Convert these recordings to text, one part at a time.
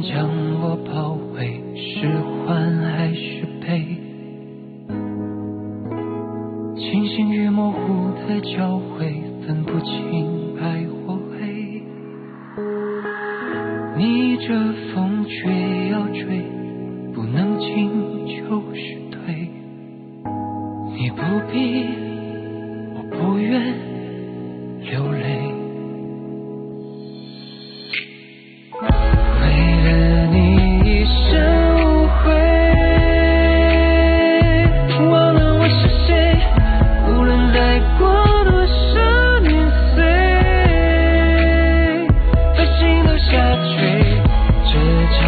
将我包围，是欢还是悲？清醒与模糊的交汇，分不清白或黑。逆着风却要追，不能进就是退。你不必，我不愿流泪。为了你一生无悔，忘了我是谁，无论再过多少年岁，把心都下坠。这场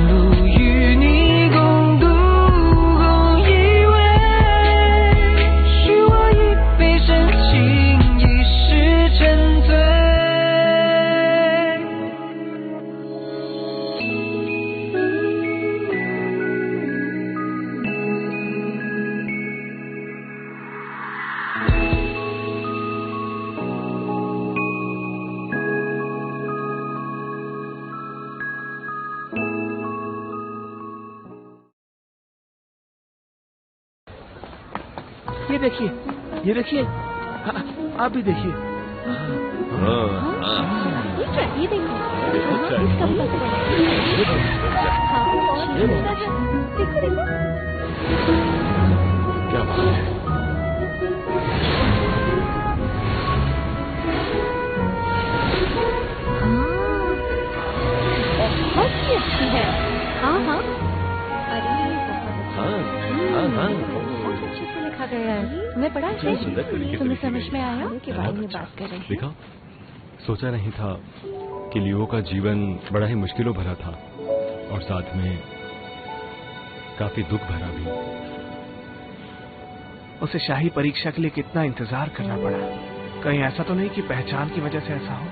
路与你共度共依偎，许我一杯深情，一世沉醉。ये देखिए, आप भी देखिए। ये देखो, इसका भी देखो देखो। क्या बात है। बहुत ही अच्छी है। हाँ हाँ, अरे बहुत अच्छे से लिखा गया है। तुम्हें पढ़ा है? तुम्हें समझ में आया के बारे में बात कर रहे हैं? देखा, सोचा नहीं था कि लियो का जीवन बड़ा ही मुश्किलों भरा था और साथ में काफी दुख भरा भी। उसे शाही परीक्षा के लिए कितना इंतजार करना पड़ा। कहीं ऐसा तो नहीं कि पहचान की वजह से ऐसा हो।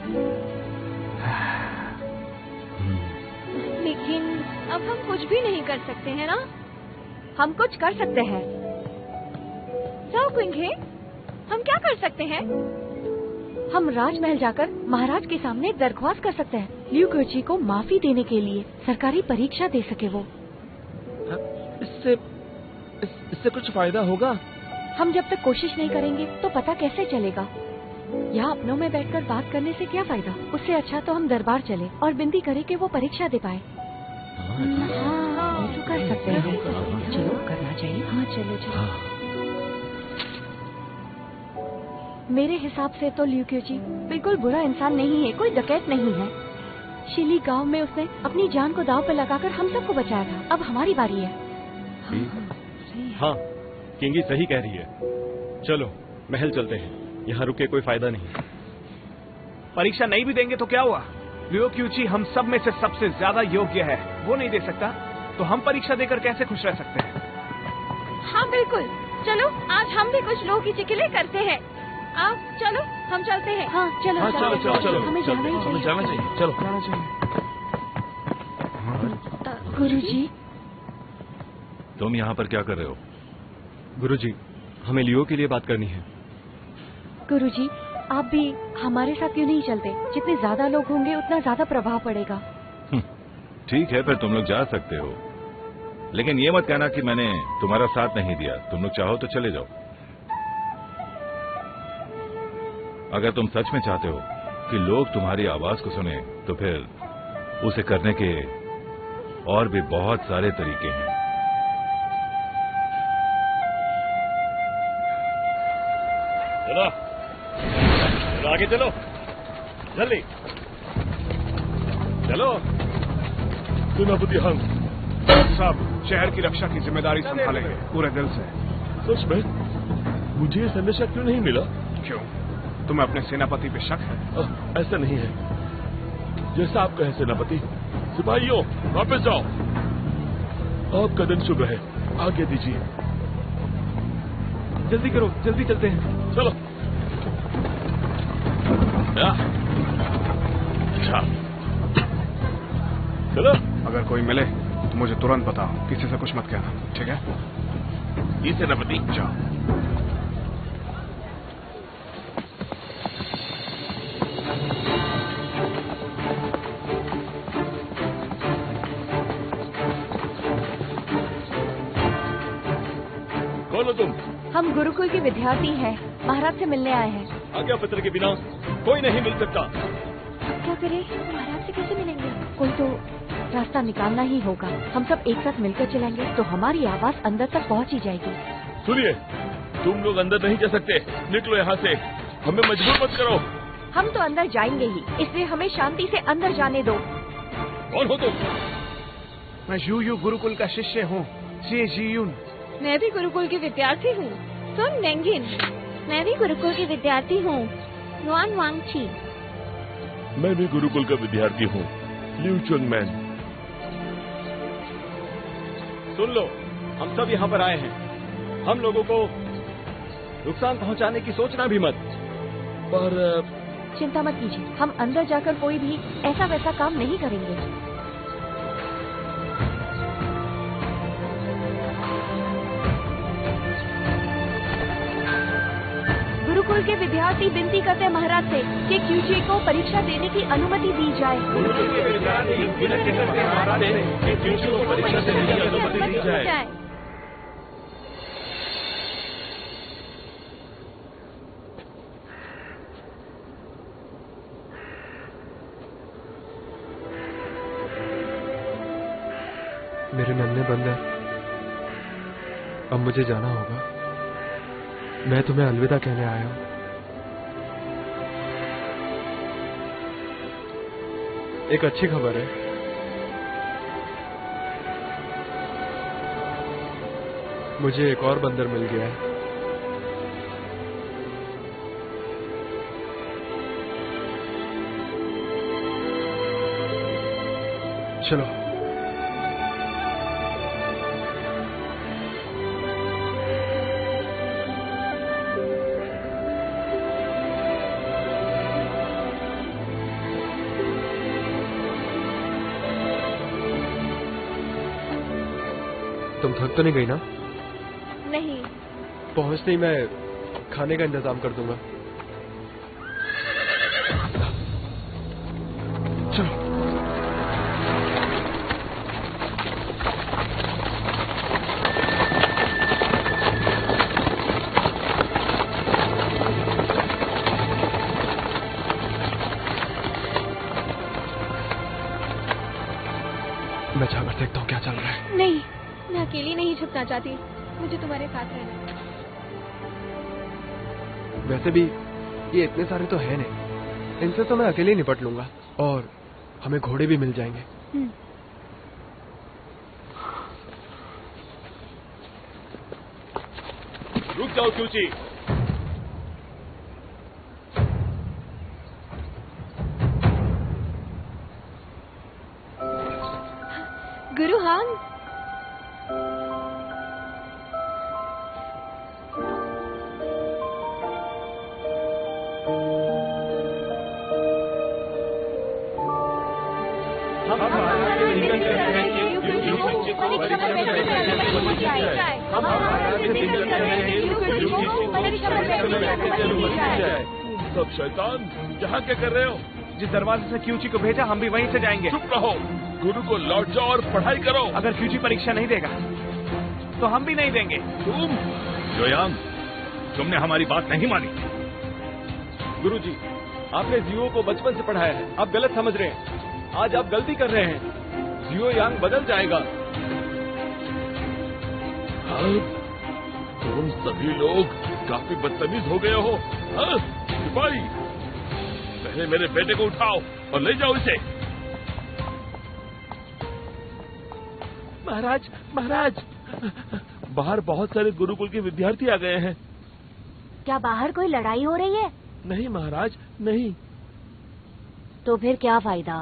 लेकिन अब हम कुछ भी नहीं कर सकते हैं ना? हम कुछ कर सकते हैं। जाओ कुंगे, हम क्या कर सकते हैं? हम राजमहल जाकर महाराज के सामने दरख्वास्त कर सकते हैं, लियू केची को माफी देने के लिए, सरकारी परीक्षा दे सके वो। इससे कुछ फायदा होगा? हम जब तक कोशिश नहीं करेंगे तो पता कैसे चलेगा? यहाँ अपनों में बैठकर बात करने से क्या फायदा? उससे अच्छा तो हम दरबार चले और विनती करें कि वो परीक्षा दे पाए। हाँ, तो कर सकते हैं। चलो, करना चाहिए। हाँ चलो चलो। मेरे हिसाब से तो लियू केची बिल्कुल बुरा इंसान नहीं है, कोई डकैत नहीं है। शिली गांव में उसने अपनी जान को दांव पर लगाकर हम सबको बचाया था। अब हमारी बारी है। हाँ, किंगी सही कह रही है। चलो महल चलते हैं, यहाँ रुके कोई फायदा नहीं। परीक्षा नहीं भी देंगे तो क्या हुआ? लियू केची हम सब में से सबसे ज्यादा योग्य है, वो नहीं दे सकता तो हम परीक्षा देकर कैसे खुश रह सकते हैं? हाँ बिल्कुल, चलो आज हम भी कुछ लोगों की चिकिले करते हैं। आप चलो, हम चलते हैं। हाँ चलो हाँ, चलो, चलो, चलो, हमें जाना ही चाहिए। जाना चाहिए। चलो जाना चाहिए। गुरुजी, तुम यहाँ पर क्या कर रहे हो? गुरुजी, हमें लियो के लिए बात करनी है। गुरुजी, आप भी हमारे साथ क्यों नहीं चलते? जितने ज्यादा लोग होंगे उतना ज्यादा प्रभाव पड़ेगा। ठीक है, फिर तुम लोग जा सकते हो, लेकिन ये मत कहना कि मैंने तुम्हारा साथ नहीं दिया। तुम लोग चाहो तो चले जाओ। अगर तुम सच में चाहते हो कि लोग तुम्हारी आवाज को सुने, तो फिर उसे करने के और भी बहुत सारे तरीके हैं। चलो, चलो आगे चलो, जल्दी चलो। सेनापति हंस साहब शहर की रक्षा की जिम्मेदारी संभालेंगे पूरे दिल से। सच में? मुझे ये संदेशा क्यों नहीं मिला? क्यों? तुम्हें अपने सेनापति पे शक है? ऐसा नहीं है। जैसा आप कहें सेनापति। सिपाहियों, वापस जाओ। आपका दिन शुभ रहे। आगे दीजिए। जल्दी करो, जल्दी चलते हैं। चलो। अच्छा, चलो। अगर कोई मिले तो मुझे तुरंत बताओ, किसी से कुछ मत कहना, ठीक है? ये सेनापति, जाओ। कौन हो तुम? हम गुरुकुल के विद्यार्थी हैं, महाराज से मिलने आए हैं। आज्ञा पत्र के बिना कोई नहीं मिल सकता। अब क्या करें, महाराज से कैसे मिलेंगे? कोई तो रास्ता निकालना ही होगा। हम सब एक साथ मिलकर चलेंगे तो हमारी आवाज अंदर तक पहुंच ही जाएगी। सुनिए, तुम लोग अंदर नहीं जा सकते, निकलो यहाँ से, हमें मजबूर मत करो। हम तो अंदर जाएंगे ही, इसलिए हमें शांति से अंदर जाने दो। कौन हो तुम? मैं यूयू गुरुकुल का शिष्य हूँ, सी जीयून। मैं भी गुरुकुल की विद्यार्थी हूँ, सुन नेंगिन। मैं भी गुरुकुल की विद्यार्थी हूँ, नुआन वांगची। मैं भी गुरुकुल का विद्यार्थी हूँ, लिu चुंगमैन। सुन लो, हम सब यहाँ पर आए हैं। हम लोगों को नुकसान पहुँचाने की सोचना भी मत। पर चिंता मत कीजिए, हम अंदर जाकर कोई भी ऐसा वैसा काम नहीं करेंगे। गुरुकुल के विद्यार्थी विनती करते हैं महाराज से कि क्यूची को परीक्षा देने की अनुमति दी जाए। गुरुकुल के विद्यार्थी विनती करते हैं महाराज से कि क्यूची को परीक्षा देने की अनुमति दी जाए। मेरे नन्हे बंदर, अब मुझे जाना होगा। मैं तुम्हें अलविदा कहने आया हूं। एक अच्छी खबर है, मुझे एक और बंदर मिल गया है। चलो। तुम थक तो नहीं गई ना? नहीं। पहुंचते ही मैं खाने का इंतजाम कर दूंगा। चलो। मैं जाकर देखता हूँ क्या चल रहा है। नहीं, मैं अकेली नहीं छुपना चाहती, मुझे तुम्हारे साथ रहना। वैसे भी ये इतने सारे तो है नहीं, इनसे तो मैं अकेले ही निपट लूंगा और हमें घोड़े भी मिल जाएंगे। रुक जाओ क्यूची। गुरु हांग, सब शैतान यहाँ क्या कर रहे हो? जिस दरवाजे से क्यूची को भेजा, हम भी वहीं से जाएंगे। चुप रहो, गुरु को लौट जाओ और पढ़ाई करो। अगर क्यूची परीक्षा नहीं देगा तो हम भी नहीं देंगे। तुम जोयांग, तुमने हमारी बात नहीं मानी। गुरुजी, आपने जियो को बचपन से पढ़ाया है, आप गलत समझ रहे हैं। आज आप गलती कर रहे हैं। जियो यांग बदल जाएगा। तुम सभी लोग काफी बदतमीज हो गए हो। हाँ? सिपाही, पहले मेरे बेटे को उठाओ और ले जाओ इसे। महाराज, महाराज, बाहर बहुत सारे गुरुकुल के विद्यार्थी आ गए हैं। क्या बाहर कोई लड़ाई हो रही है? नहीं महाराज, नहीं। तो फिर क्या फायदा?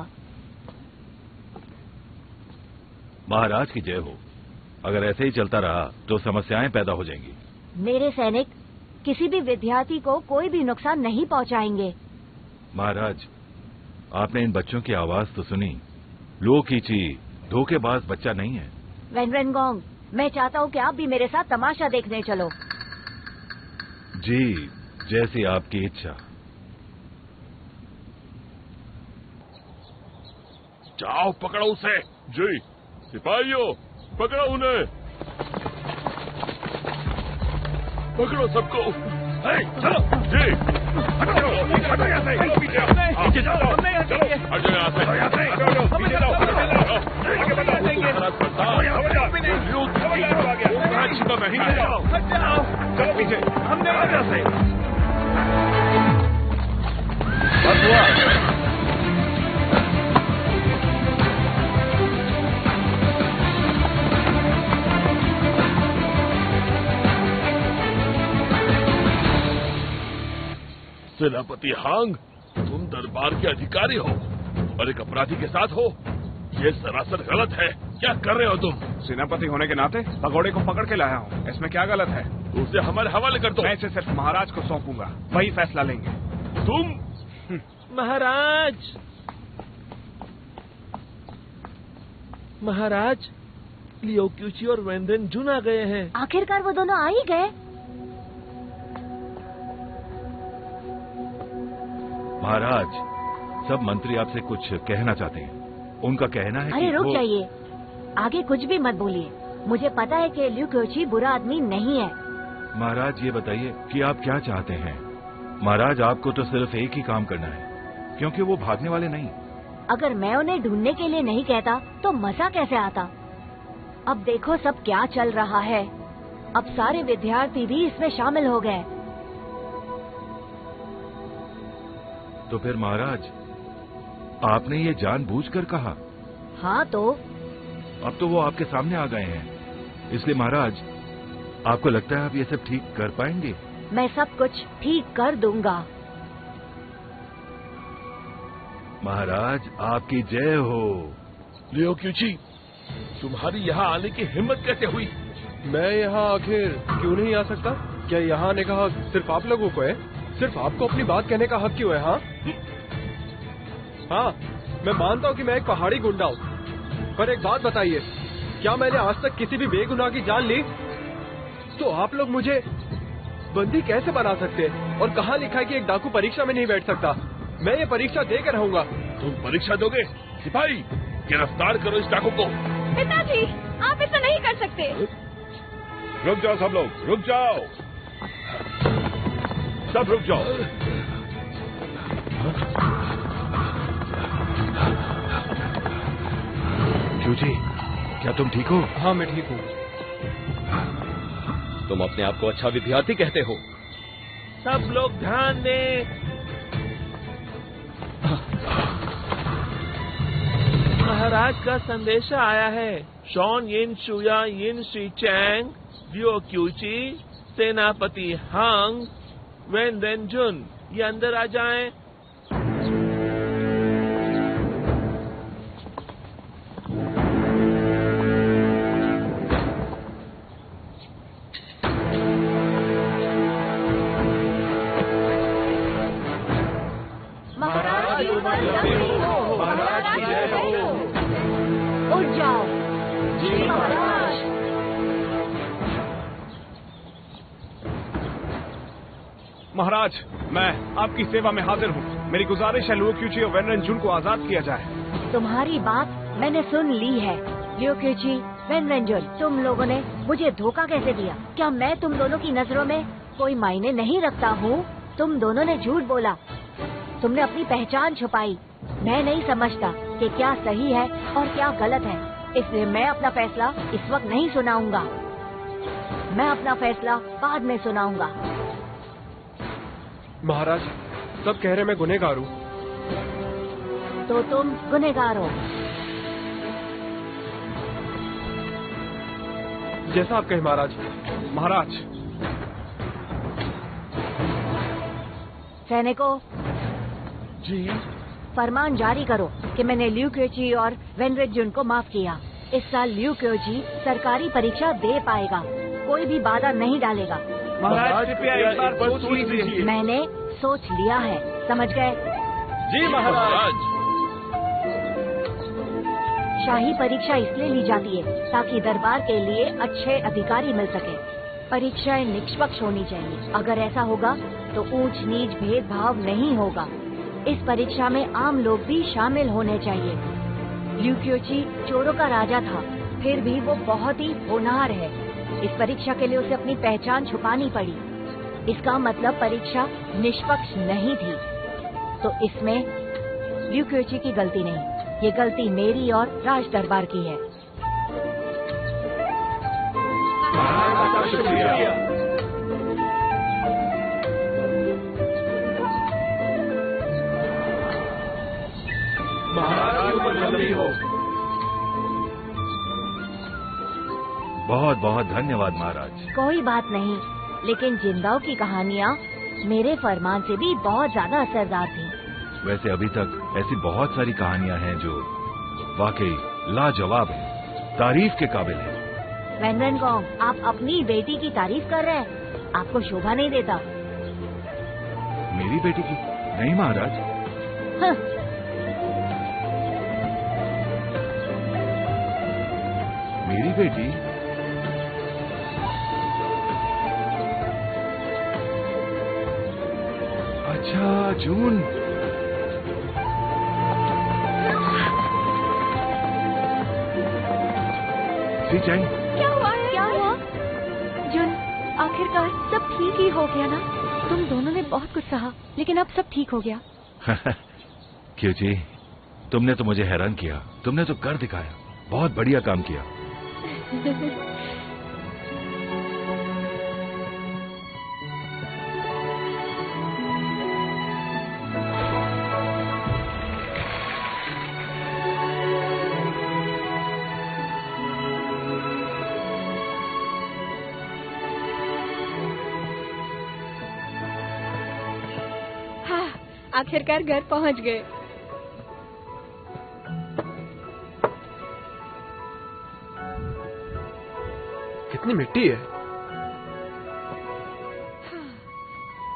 महाराज की जय हो। अगर ऐसे ही चलता रहा तो समस्याएं पैदा हो जाएंगी। मेरे सैनिक किसी भी विद्यार्थी को कोई भी नुकसान नहीं पहुंचाएंगे। महाराज, आपने इन बच्चों की आवाज तो सुनी। लो कीची धोखेबाज बच्चा नहीं है। वेनवेनगोंग, मैं चाहता हूँ कि आप भी मेरे साथ तमाशा देखने चलो। जी, जैसी आपकी इच्छा। जाओ पकड़ो उसे। जी, सिपाहियों, पकड़ो उन्हें। पकड़ो सबको। चलो जी, हटो यहाँ से, पीछे आओ, पीछे जाओ, हट जाओ यहाँ से, पीछे जाओ, आगे बढ़ो, चलो पीछे, हमने यहाँ से बस हुआ। सेनापति हांग, तुम दरबार के अधिकारी हो और एक अपराधी के साथ हो, ये सरासर गलत है। क्या कर रहे हो तुम? सेनापति होने के नाते पगोड़े को पकड़ के लाया हूँ, इसमें क्या गलत है? उसे हमारे हवाले कर दो। मैं इसे सिर्फ महाराज को सौंपूंगा, वही फैसला लेंगे। तुम? महाराज, महाराज, लियो क्यूची और वेंद्रेन जुन आ गए हैं। आखिरकार वो दोनों आ ही गए। महाराज, सब मंत्री आपसे कुछ कहना चाहते हैं। उनका कहना है अरे कि रुक जाइए, आगे कुछ भी मत बोलिए। मुझे पता है कि लियू क्योची बुरा आदमी नहीं है। महाराज ये बताइए कि आप क्या चाहते हैं? महाराज, आपको तो सिर्फ एक ही काम करना है, क्योंकि वो भागने वाले नहीं। अगर मैं उन्हें ढूंढने के लिए नहीं कहता तो मजा कैसे आता? अब देखो सब क्या चल रहा है। अब सारे विद्यार्थी भी इसमें शामिल हो गए। तो फिर महाराज, आपने ये जानबूझकर कहा? हाँ तो अब तो वो आपके सामने आ गए हैं, इसलिए महाराज, आपको लगता है आप ये सब ठीक कर पाएंगे? मैं सब कुछ ठीक कर दूंगा। महाराज, आपकी जय हो। लियो क्यूची, तुम्हारी यहाँ आने की हिम्मत कैसे हुई? मैं यहाँ आखिर क्यों नहीं आ सकता? क्या यहाँ आने का हक सिर्फ आप लोगों को है? सिर्फ आपको अपनी बात कहने का हक क्यों है? हाँ, मैं मानता हूँ कि मैं एक पहाड़ी गुंडा हूँ, पर एक बात बताइए, क्या मैंने आज तक किसी भी बेगुनाह की जान ली? तो आप लोग मुझे बंदी कैसे बना सकते हैं? और कहाँ लिखा है कि एक डाकू परीक्षा में नहीं बैठ सकता? मैं ये परीक्षा देकर रहूंगा। तुम परीक्षा दोगे? सिपाही, गिरफ्तार करो इस डाकू को। पिताजी, आप ऐसा नहीं कर सकते। रुक जाओ सब लोग, रुक जाओ, सब रुक जाओ। क्यूची, क्या तुम ठीक हो? हाँ, मैं ठीक हूँ। तुम अपने आप को अच्छा विद्यार्थी कहते हो। सब लोग ध्यान दें। महाराज का संदेशा आया है। Shawn Yin Shuya Yin Shi Chang, Leo Qiuchi, सेनापति हांग, वेंद्रेन जुन, ये अंदर आ जाएं। उठ जाओ। जी महाराज। महाराज, मैं आपकी सेवा में हाजिर हूँ। मेरी गुजारिश है लियो क्यूची और वेंद्रेन जुन को आजाद किया जाए। तुम्हारी बात मैंने सुन ली है। लियो क्यूची, वेंद्रेन जुन, तुम लोगों ने मुझे धोखा कैसे दिया? क्या मैं तुम दोनों की नजरों में कोई मायने नहीं रखता हूँ? तुम दोनों ने झूठ बोला, तुमने अपनी पहचान छुपाई। मैं नहीं समझता कि क्या सही है और क्या गलत है, इसलिए मैं अपना फैसला इस वक्त नहीं सुनाऊंगा। मैं अपना फैसला बाद में सुनाऊंगा। महाराज, सब कह रहे मैं गुनहगार हूँ। तो तुम गुनहगार हो। जैसा आप कहे महाराज। महाराज, सैनिकों, जी, फरमान जारी करो कि मैंने लियू क्योची और वेंद्रेन जुन को माफ किया। इस साल लियू क्योची सरकारी परीक्षा दे पाएगा, कोई भी बाधा नहीं डालेगा। महाराज कृपया एक बार सोच लीजिए। मैंने सोच लिया है, समझ गए? जी महाराज। शाही परीक्षा इसलिए ली जाती है ताकि दरबार के लिए अच्छे अधिकारी मिल सके। परीक्षाएं निष्पक्ष होनी चाहिए। अगर ऐसा होगा तो ऊंच नीच भेदभाव नहीं होगा। इस परीक्षा में आम लोग भी शामिल होने चाहिए। लियू क्योची चोरों का राजा था, फिर भी वो बहुत ही होनहार है। इस परीक्षा के लिए उसे अपनी पहचान छुपानी पड़ी। इसका मतलब परीक्षा निष्पक्ष नहीं थी। तो इसमें ल्यू क्यूची की गलती नहीं, ये गलती मेरी और राज दरबार की है। बहुत बहुत धन्यवाद महाराज। कोई बात नहीं, लेकिन जिंदाओ की कहानियाँ मेरे फरमान से भी बहुत ज्यादा असरदार थी। वैसे अभी तक ऐसी बहुत सारी कहानियां हैं जो वाकई लाजवाब है, तारीफ के काबिल है। वेन वेन गॉन्ग, आप अपनी बेटी की तारीफ कर रहे हैं, आपको शोभा नहीं देता। मेरी बेटी की? नहीं महाराज। हाँ। मेरी बेटी? अच्छा जून। सी चैंग, क्या हुआ है? क्या हुआ? जुन, आखिरकार सब ठीक ही हो गया ना? तुम दोनों ने बहुत कुछ सहा, लेकिन अब सब ठीक हो गया। क्यों जी, तुमने तो मुझे हैरान किया, तुमने तो कर दिखाया, बहुत बढ़िया काम किया। आखिरकार घर पहुंच गए। कितनी मिट्टी है।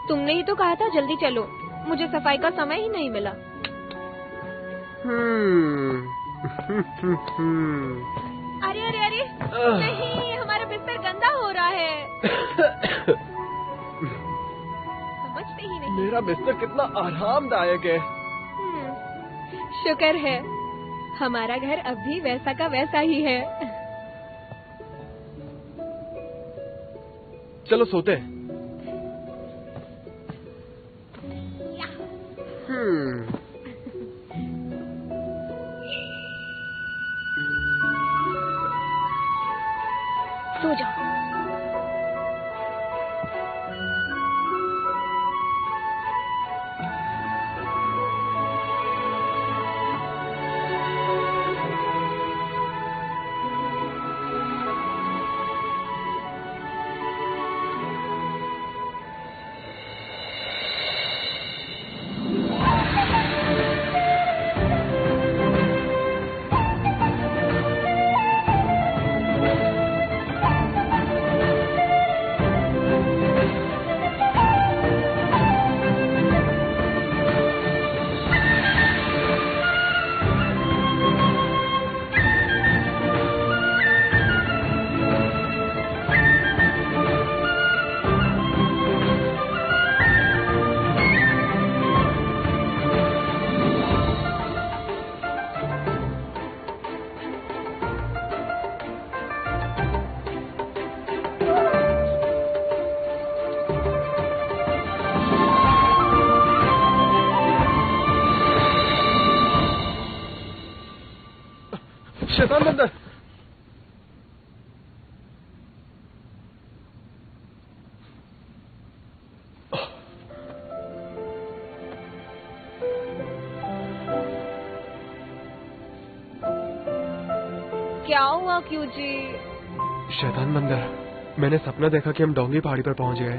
तुमने ही तो कहा था जल्दी चलो, मुझे सफाई का समय ही नहीं मिला। अरे अरे अरे नहीं, हमारा बिस्तर गंदा हो रहा है। समझते ही नहीं। मेरा बिस्तर कितना आरामदायक है। शुक्र है, हमारा घर अब भी वैसा का वैसा ही है। चलो सोते हैं। सो जाओ। शैतान बंदर। क्या हुआ क्यूची? शैतान बंदर, मैंने सपना देखा कि हम डोंगी पहाड़ी पर पहुंच गए।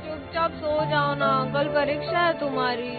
चुपचाप सो जाओ ना, कल परीक्षा है तुम्हारी।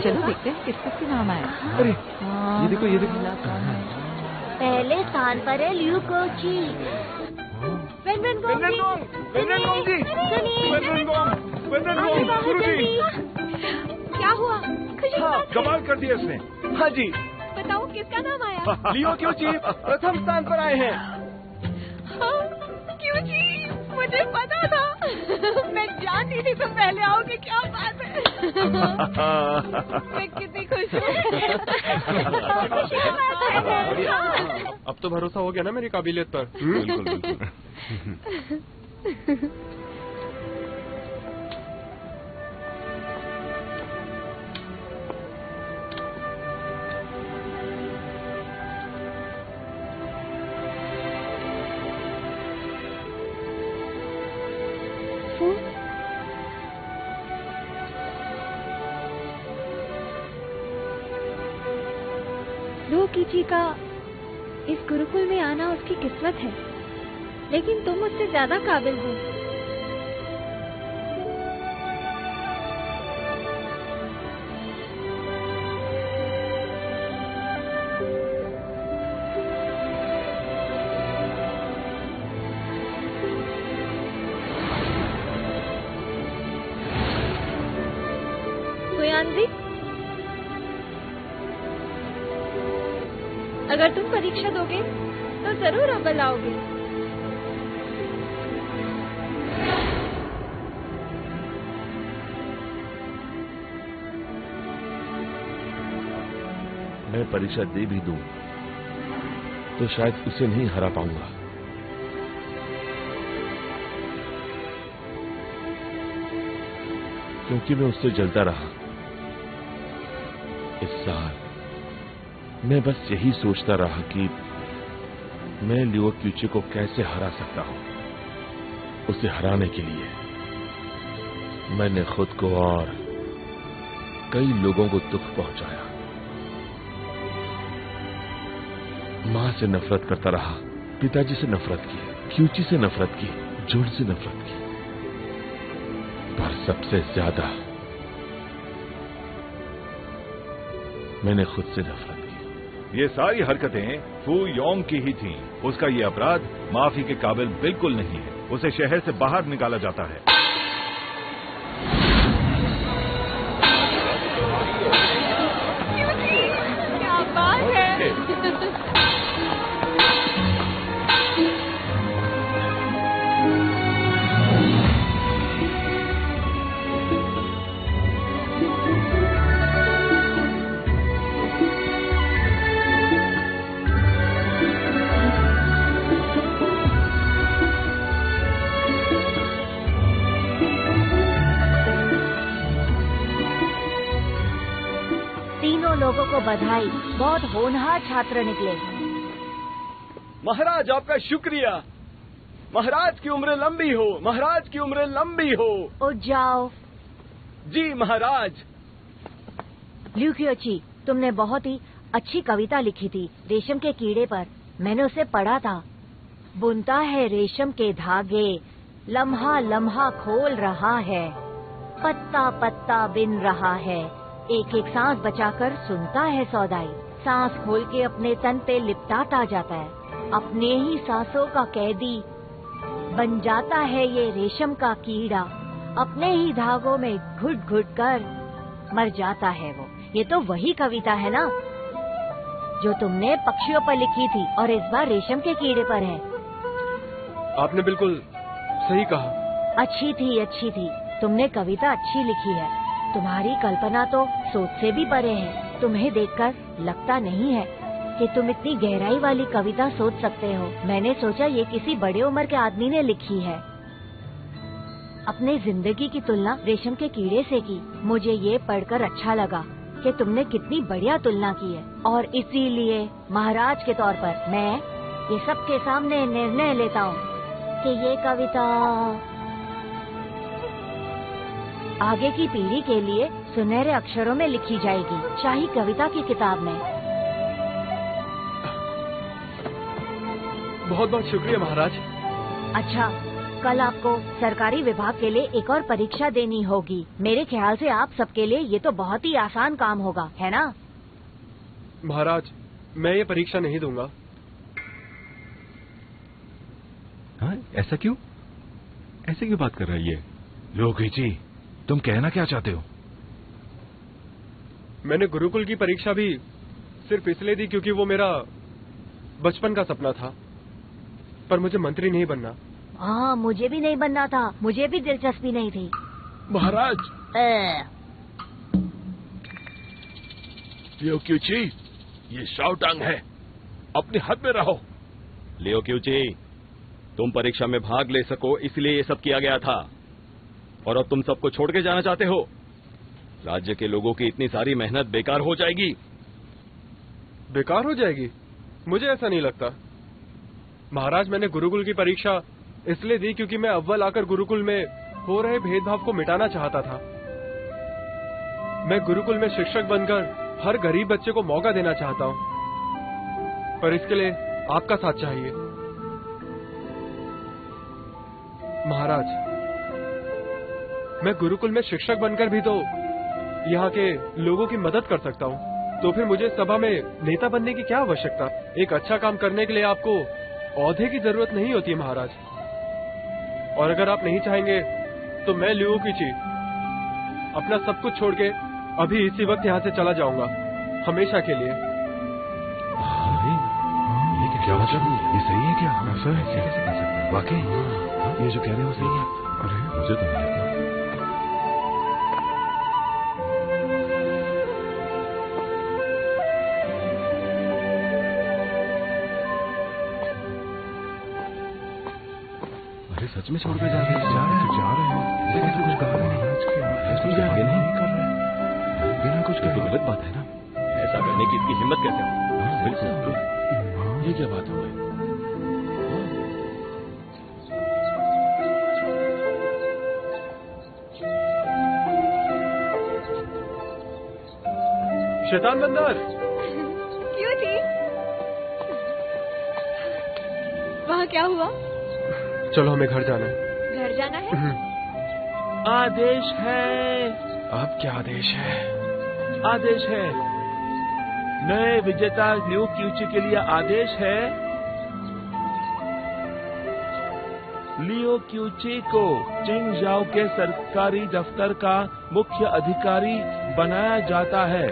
चलो देखते हैं किस किस के नाम आया। अरे ये देखो ये देखो। पहले स्थान पर है लियू कोची। गुरुजी, क्या हुआ? खुशी हाँ, बात है। कमाल कर दिया इसने। हाँ जी, बताओ किसका नाम आया? लियो क्यूची प्रथम स्थान पर आए हैं। हाँ, क्यों जी? मुझे पता था। मैं जानती थी तुम पहले आओगे। क्या बात है? मैं कितनी खुश हूँ। क्या बात है? अब तो भरोसा हो गया ना मेरी काबिलियत पर। बिल्कुल बिल्कुल। कीची का इस गुरुकुल में आना उसकी किस्मत है, लेकिन तुम उससे ज्यादा काबिल हो। सुयांजी, अगर तुम परीक्षा दोगे तो जरूर अव्वल आओगे। मैं परीक्षा दे भी दूं तो शायद उसे नहीं हरा पाऊंगा। क्योंकि मैं उससे जलता रहा। इस साल मैं बस यही सोचता रहा कि मैं लियो क्यूची को कैसे हरा सकता हूं। उसे हराने के लिए मैंने खुद को और कई लोगों को दुख पहुंचाया। मां से नफरत करता रहा, पिताजी से नफरत की, क्यूची से नफरत की, जुन से नफरत की, पर सबसे ज्यादा मैंने खुद से नफरत की। ये सारी हरकतें फू योंग की ही थीं। उसका ये अपराध माफी के काबिल बिल्कुल नहीं है। उसे शहर से बाहर निकाला जाता है। क्या बात है? लोगों को बधाई, बहुत होनहार छात्र निकले। महाराज आपका शुक्रिया। महाराज की उम्र लंबी हो, महाराज की उम्र लंबी हो। ओ जाओ। जी महाराज। लियू क्यूची, तुमने बहुत ही अच्छी कविता लिखी थी रेशम के कीड़े पर। मैंने उसे पढ़ा था। बुनता है रेशम के धागे, लम्हा लम्हा खोल रहा है, पत्ता पत्ता बिन रहा है, एक एक सांस बचाकर सुनता है सौदाई, सांस खोल के अपने तन पे लिपटाता जाता है, अपने ही सांसों का कैदी बन जाता है ये रेशम का कीड़ा, अपने ही धागों में घुट घुट कर मर जाता है वो। ये तो वही कविता है ना जो तुमने पक्षियों पर लिखी थी और इस बार रेशम के कीड़े पर है। आपने बिल्कुल सही कहा। अच्छी थी। तुमने कविता अच्छी लिखी है। तुम्हारी कल्पना तो सोच से भी परे है। तुम्हें देखकर लगता नहीं है कि तुम इतनी गहराई वाली कविता सोच सकते हो। मैंने सोचा ये किसी बड़े उम्र के आदमी ने लिखी है। अपने जिंदगी की तुलना रेशम के कीड़े से की। मुझे ये पढ़कर अच्छा लगा कि तुमने कितनी बढ़िया तुलना की है, और इसीलिए महाराज के तौर पर मैं ये सबके सामने निर्णय लेता हूँ कि ये कविता आगे की पीढ़ी के लिए सुनहरे अक्षरों में लिखी जाएगी, शाही कविता की किताब में। बहुत बहुत शुक्रिया महाराज। अच्छा, कल आपको सरकारी विभाग के लिए एक और परीक्षा देनी होगी। मेरे ख्याल से आप सबके लिए ये तो बहुत ही आसान काम होगा, है ना? महाराज, मैं ये परीक्षा नहीं दूंगा। हाँ, ऐसा क्यों? ऐसे क्यों बात कर रही है? लोकीची, तुम कहना क्या चाहते हो? मैंने गुरुकुल की परीक्षा भी सिर्फ इसलिए दी क्योंकि वो मेरा बचपन का सपना था, पर मुझे मंत्री नहीं बनना। हाँ, मुझे भी नहीं बनना था, मुझे भी दिलचस्पी नहीं थी। महाराज, लियोक्यूची, ये शाओटांग है, अपनी हद में रहो। लियोक्यूची, तुम परीक्षा में भाग ले सको इसलिए ये सब किया गया था, और अब तुम सबको छोड़ के जाना चाहते हो। राज्य के लोगों की इतनी सारी मेहनत बेकार हो जाएगी। बेकार हो जाएगी? मुझे ऐसा नहीं लगता। महाराज, मैंने गुरुकुल की परीक्षा इसलिए दी क्योंकि मैं अव्वल आकर गुरुकुल में हो रहे भेदभाव को मिटाना चाहता था। मैं गुरुकुल में शिक्षक बनकर हर गरीब बच्चे को मौका देना चाहता हूँ, पर इसके लिए आपका साथ चाहिए। महाराज, मैं गुरुकुल में शिक्षक बनकर भी तो यहाँ के लोगों की मदद कर सकता हूँ, तो फिर मुझे सभा में नेता बनने की क्या आवश्यकता? एक अच्छा काम करने के लिए आपको औहदे की जरूरत नहीं होती है महाराज। और अगर आप नहीं चाहेंगे तो मैं लियोक्यूची अपना सब कुछ छोड़ के अभी इसी वक्त यहाँ से चला जाऊंगा, हमेशा के लिए। ये क्या मतलब? ये सही है क्या? सर, कैसे कर सकते हैं? वाकई ये जो कह रहे हो सही है? अरे मुझे तो नहीं लगता। अरे सच में छोड़ के जा रहे हैं? जा रहे हैं। ऐसे कैसे कुछ कहा नहीं? इसमें आगे नहीं कर रहे हैं, बिना कुछ कहे। गलत बात है ना? ऐसा करने की इसकी हिम्मत कैसे हो? बिल्कुल। ये क्या बात हो गई? शैतान बंदर, क्यों थी? वहाँ क्या हुआ? चलो हमें घर जाना है। घर जाना है? आदेश है, अब क्या आदेश है? आदेश है। नए विजेता लियोक्यूची के लिए आदेश है। लियोक्यूची को चिंगजाओ के सरकारी दफ्तर का मुख्य अधिकारी बनाया जाता है।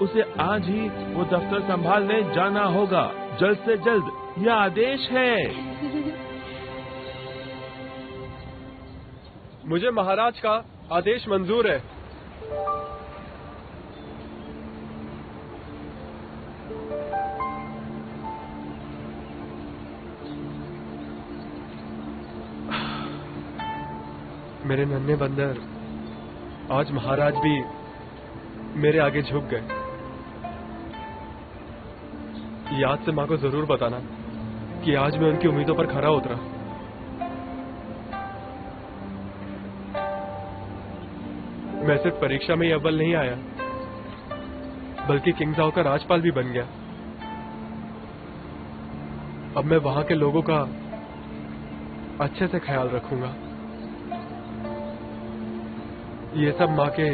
उसे आज ही वो दफ्तर संभालने जाना होगा, जल्द से जल्द। यह आदेश है। मुझे महाराज का आदेश मंजूर है। मेरे नन्हे बंदर, आज महाराज भी मेरे आगे झुक गए। याद से माँ को जरूर बताना कि आज मैं उनकी उम्मीदों पर खरा उतरा। मैं सिर्फ परीक्षा में ही अव्वल नहीं आया, बल्कि किंगजाओ का राजपाल भी बन गया। अब मैं वहां के लोगों का अच्छे से ख्याल रखूंगा। ये सब माँ के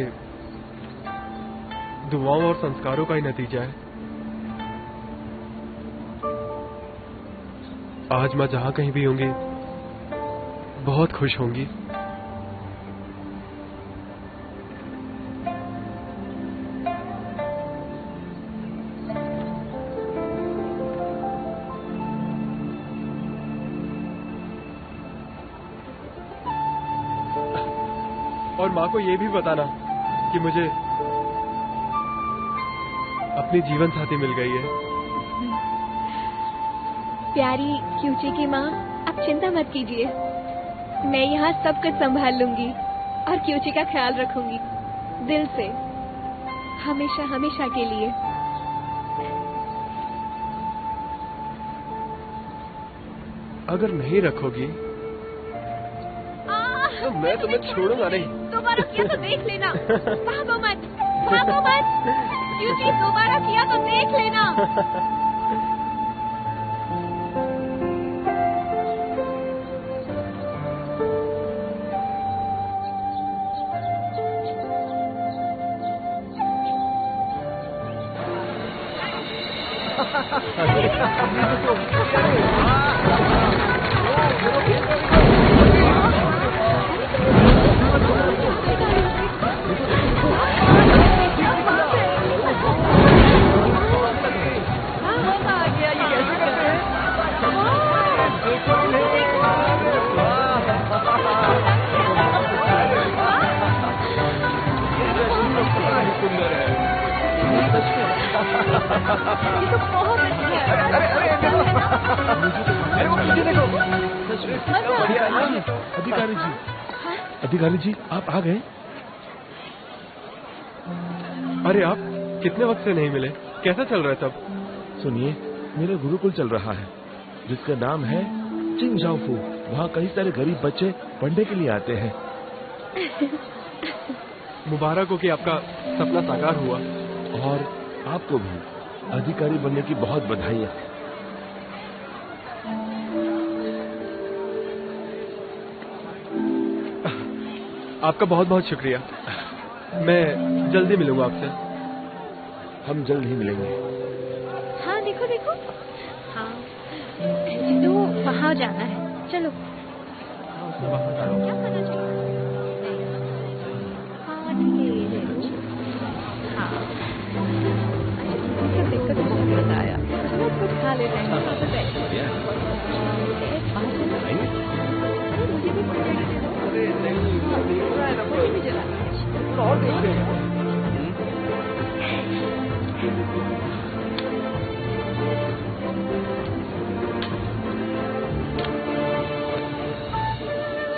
दुआओं और संस्कारों का ही नतीजा है। आज माँ जहां कहीं भी होंगी बहुत खुश होंगी। और माँ को ये भी बताना कि मुझे अपनी जीवन साथी मिल गई है। प्यारी क्यूची की माँ, आप चिंता मत कीजिए। मैं यहाँ सब कुछ संभाल लूंगी और क्यूची का ख्याल रखूंगी, दिल से, हमेशा हमेशा के लिए। अगर नहीं रखोगी तो मैं तुम्हें छोड़ूंगा नहीं। दोबारा किया तो देख लेना। भागो मत, भागो मत। क्यूची दोबारा किया तो देख लेना। अधिकारी जी, आप आ गए? अरे आप कितने वक्त से नहीं मिले, कैसा चल रहा है सब? सुनिए, मेरा गुरुकुल चल रहा है जिसका नाम है चिंगजाओफू। वहाँ कई सारे गरीब बच्चे पढ़ने के लिए आते हैं। मुबारक हो कि आपका सपना साकार हुआ। और आपको भी अधिकारी बनने की बहुत बधाइयाँ। आपका बहुत बहुत शुक्रिया। मैं जल्दी मिलूंगा आपसे। हम जल्द ही मिलेंगे। हाँ देखो देखो, हाँ जितू वहाँ जाना है, चलो। क्या करना चाहिए? हाँ ठीक है, ये ले लो। हाँ अच्छा, देखकर तो बहुत मजा आया। चलो कुछ खा लेते हैं। वहाँ पे बैठो। एक बात बताइए, मुझे भी कुछ दे दो। मुझे भी जरा और देखते हैं।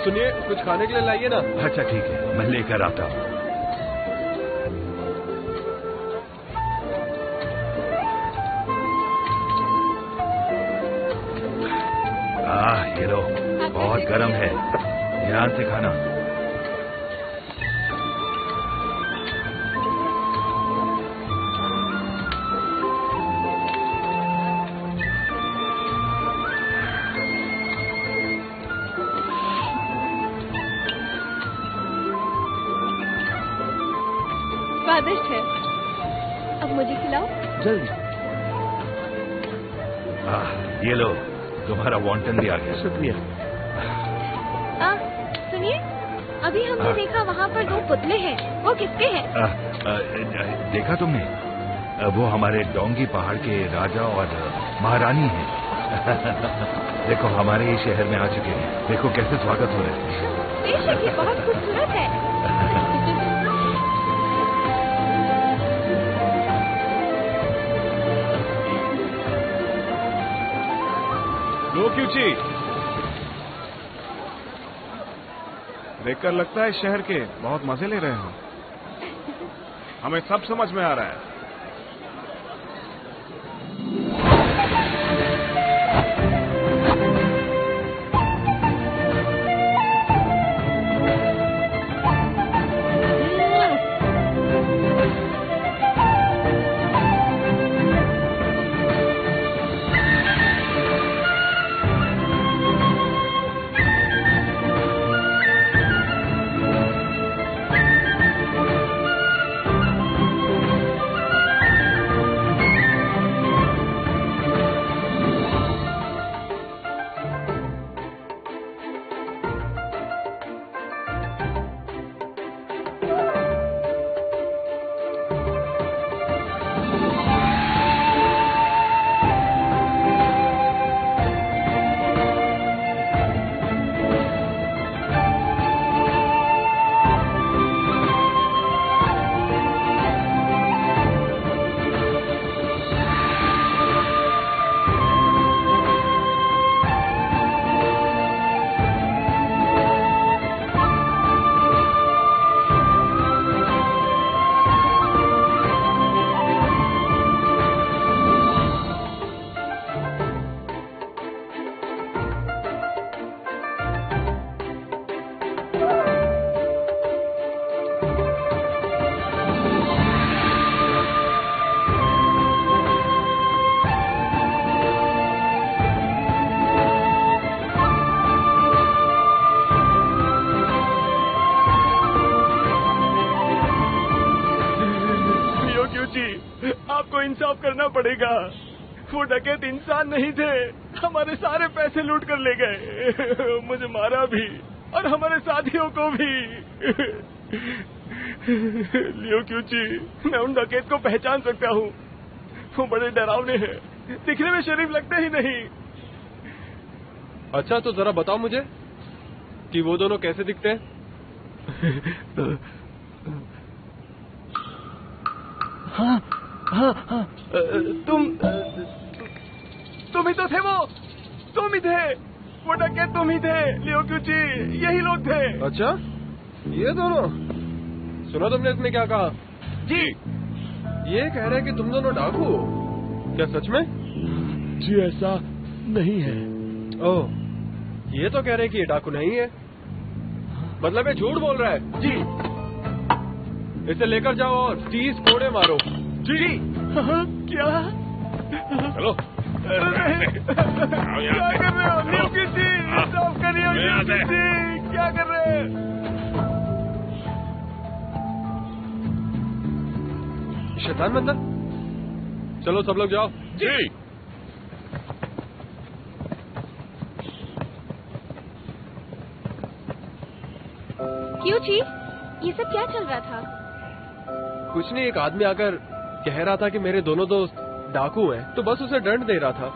सुनिए, कुछ खाने के लिए लाइए ना। अच्छा ठीक है, मैं लेकर आता हूँ। ये लो, बहुत गर्म है, ध्यान से खाना। स्वादिष्ट है। अब मुझे खिलाओ। जल्दी। ये लो, तुम्हारा वॉन्टन भी आ गया। शुक्रिया। सुनिए, अभी हमने देखा वहाँ पर 2 पुतले हैं, वो किसके हैं? देखा तुमने? वो हमारे डोंगी पहाड़ के राजा और महारानी हैं। देखो, हमारे ही शहर में आ चुके हैं। देखो कैसे स्वागत हो रहा है। बेशक, ये बहुत खूबसूरत है। लो क्यूची, देखकर लगता है शहर के बहुत मजे ले रहे हो। हमें सब समझ में आ रहा है। आपको इंसाफ करना पड़ेगा। वो डकैत इंसान नहीं थे, हमारे सारे पैसे लूट कर ले गए, मुझे मारा भी और हमारे साथियों को भी। लियो क्यूची, मैं उन डकैत को पहचान सकता हूँ, वो बड़े डरावने हैं, दिखने में शरीफ लगते ही नहीं। अच्छा तो जरा बताओ मुझे कि वो दोनों कैसे दिखते हैं? हाँ हाँ हाँ, तुम ही तो थे, वो तुम ही थे, वो डकैत तुम ही थे लियो क्यूची, यही लोग थे। अच्छा ये दोनों, सुना तुमने इसने क्या कहा? जी ये कह रहे हैं कि तुम दोनों डाकू हो, क्या सच में? जी ऐसा नहीं है। ओह, ये तो कह रहे हैं कि ये डाकू नहीं है, मतलब ये झूठ बोल रहा है। जी इसे लेकर जाओ और 30 कोड़े मारो। जी। हाँ, क्या? चलो क्या कर रहे हो लियो क्यूची? साफ करिए लियो क्यूची, क्या कर रहे हैं? शैतान मतलब, चलो सब लोग जाओ। जी। क्यूची, ये सब क्या चल रहा था? कुछ नहीं, एक आदमी आकर कह रहा था कि मेरे दोनों दोस्त डाकू हैं, तो बस उसे दंड दे रहा था।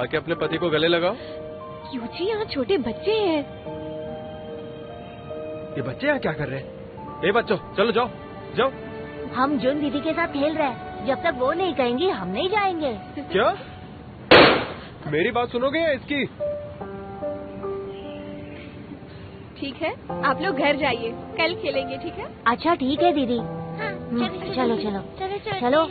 आके अपने पति को गले लगाओ। क्यूची, यहाँ छोटे बच्चे हैं। ये बच्चे यहाँ क्या कर रहे हैं? ए बच्चों, चलो जाओ जाओ। हम जुन दीदी के साथ खेल रहे हैं, जब तक वो नहीं कहेंगी हम नहीं जाएंगे। क्या? मेरी बात सुनोगे या इसकी? ठीक है, आप लोग घर जाइए, कल खेलेंगे, ठीक है? अच्छा ठीक है दीदी। चलो चलो चलो।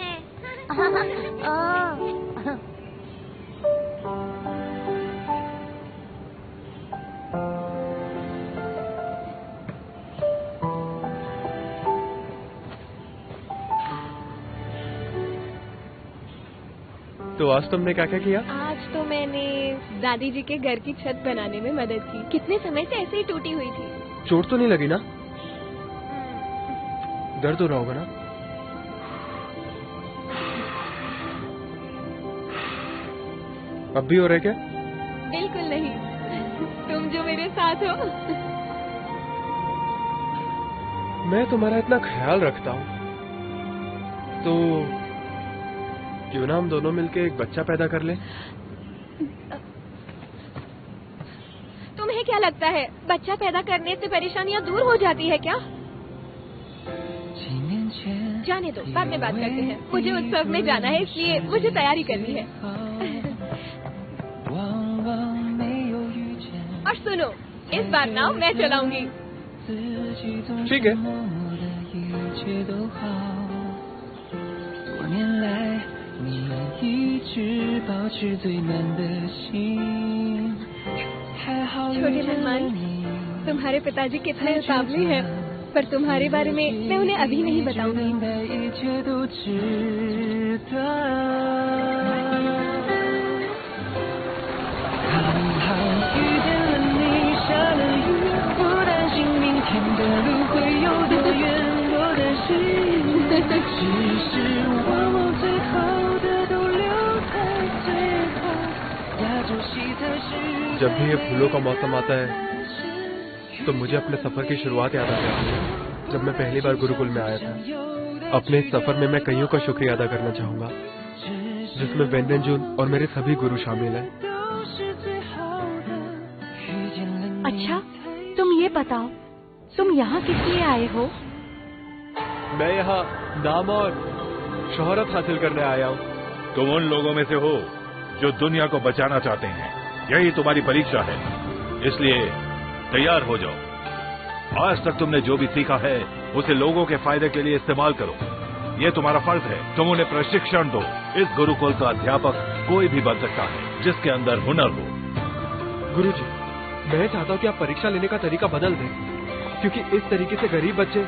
तो आज तुमने क्या क्या किया? आज तो मैंने दादी जी के घर की छत बनाने में मदद की। कितने समय से ऐसे ही टूटी हुई थी। चोट तो नहीं लगी ना? दर्द हो रहा होगा ना? अब भी हो रहा है क्या? बिल्कुल नहीं, तुम जो मेरे साथ हो। मैं तुम्हारा इतना ख्याल रखता हूँ, तो क्यों ना हम दोनों मिलके एक बच्चा पैदा कर लें? तुम्हें क्या लगता है, बच्चा पैदा करने से परेशानियाँ दूर हो जाती है क्या? जाने दो, बाद में बात करते हैं। मुझे उत्सव में जाना है, इसलिए मुझे तैयारी करनी है। और सुनो, इस बार नाव मैं चलाऊंगी। ठीक है। 多年来，你一直保持最暖的心。छोटे मेहमान, तुम्हारे पिताजी कितने उतावले हैं, पर तुम्हारे बारे में मैं उन्हें अभी नहीं बताऊंगी। जब भी ये फूलों का मौसम आता है तो मुझे अपने सफर की शुरुआत याद आ जाती है, जब मैं पहली बार गुरुकुल में आया था। अपने इस सफर में मैं कईयों का शुक्रिया अदा करना चाहूंगा, जिसमें वेंडेंजुन और मेरे सभी गुरु शामिल हैं। अच्छा, तुम ये बताओ, तुम यहाँ किस लिए आए हो? मैं यहाँ नाम और शोहरत हासिल करने आया हूँ। तुम उन लोगों में से हो जो दुनिया को बचाना चाहते हैं, यही तुम्हारी परीक्षा है, इसलिए तैयार हो जाओ। आज तक तुमने जो भी सीखा है उसे लोगों के फायदे के लिए इस्तेमाल करो, ये तुम्हारा फर्ज है। तुम उन्हें प्रशिक्षण दो। इस गुरुकुल का अध्यापक कोई भी बन सकता है जिसके अंदर हुनर हो। गुरुजी, मैं चाहता हूँ कि आप परीक्षा लेने का तरीका बदल दें, क्योंकि इस तरीके से गरीब बच्चे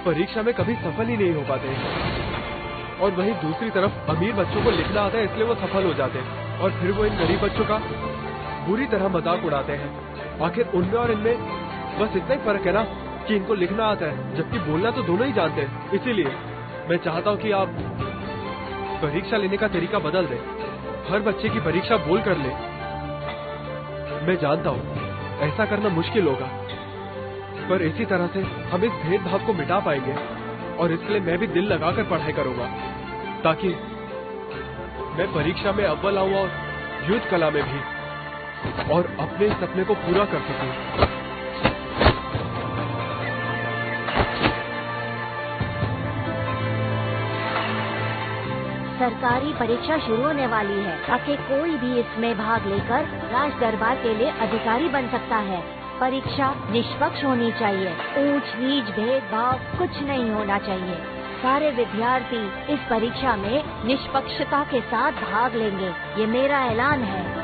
परीक्षा में कभी सफल ही नहीं हो पाते, और वहीं दूसरी तरफ अमीर बच्चों को लिखना आता है, इसलिए वो सफल हो जाते हैं, और फिर वो इन गरीब बच्चों का बुरी तरह मजाक उड़ाते हैं। आखिर उनमें और इनमें बस इतना ही फर्क है ना कि इनको लिखना आता है, जबकि बोलना तो दोनों ही जानते हैं। इसीलिए मैं चाहता हूँ कि आप परीक्षा लेने का तरीका बदल दें। हर बच्चे की परीक्षा बोल कर ले। मैं जानता हूँ ऐसा करना मुश्किल होगा, पर इसी तरह से हम इस भेदभाव को मिटा पाएंगे। और इसके लिए मैं भी दिल लगाकर पढ़ाई करूंगा, ताकि मैं परीक्षा में अव्वल आऊं और युद्ध कला में भी, और अपने सपने को पूरा कर सकूं। सरकारी परीक्षा शुरू होने वाली है, ताकि कोई भी इसमें भाग लेकर राज दरबार के लिए अधिकारी बन सकता है। परीक्षा निष्पक्ष होनी चाहिए, ऊंच नीच भेदभाव कुछ नहीं होना चाहिए। सारे विद्यार्थी इस परीक्षा में निष्पक्षता के साथ भाग लेंगे, ये मेरा ऐलान है।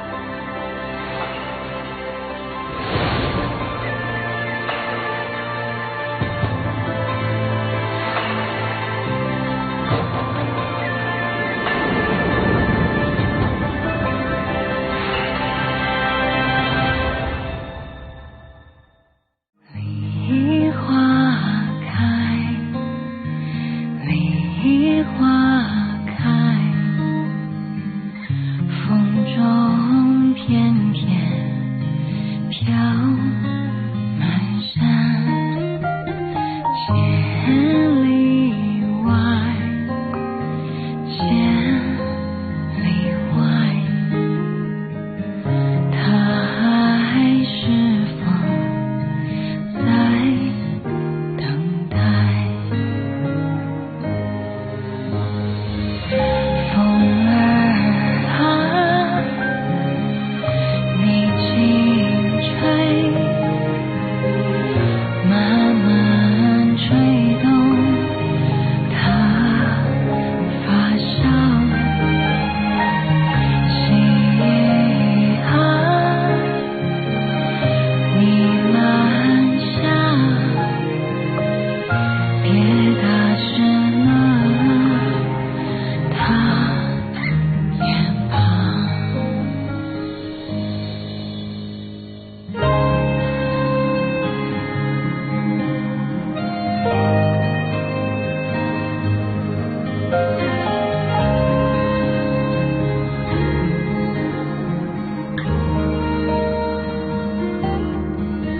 千里